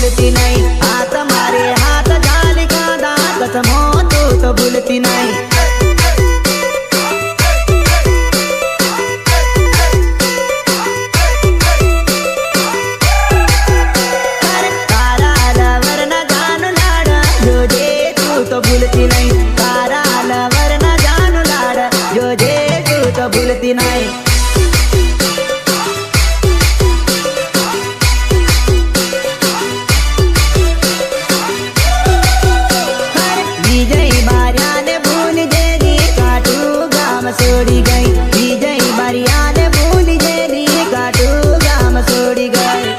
भूलती नहीं। हाथ मारे हाथ जाल कांदा कसम हो तू तो भूलती नहीं। तो भूलती नहीं तारा लवर न जानू लाड़ जो जे तू तो भूलती नहीं। विजय बारिया ने भूल जेरी काटू गाम छोड़ी गई। विजय बारिया ने भूल जेरी काटू गाम छोड़ी गई।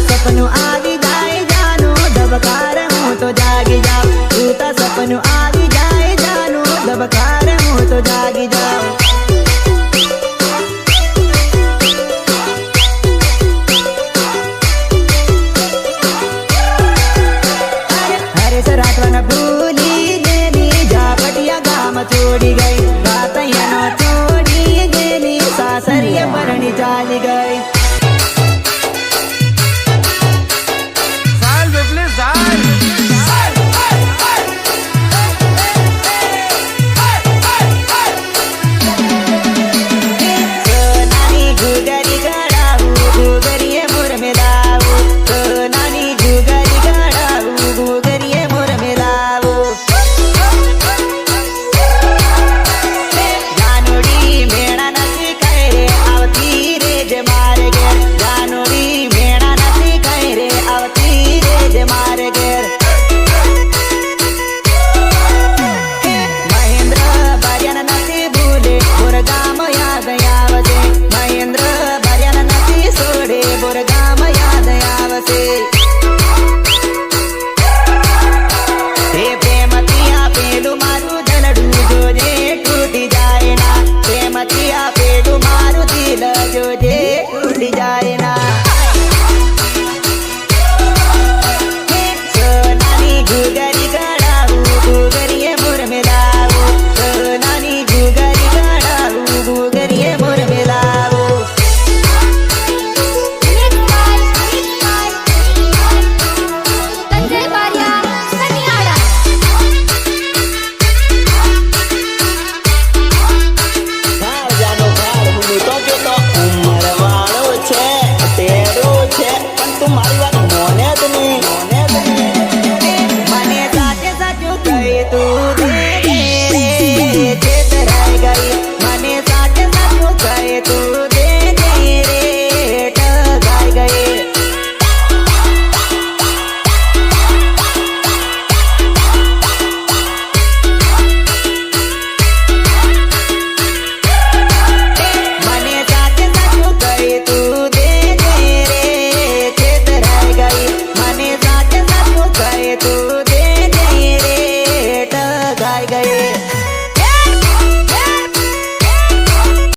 सपनु आवी जाए जानू दबकार मुँह तो जागी जाओ। टूटा सपनु आवी जाए जानू दबकार मुँह तो जागी जाओ। हरे सराठवा न भूली गेली झापटिया गाम छोड़ी गई। गातैया न छोड़ी गेली सासरिया परणी चाली गई। महेंद्र बर्यान नसी सोडे बोरगाम याद आवसे।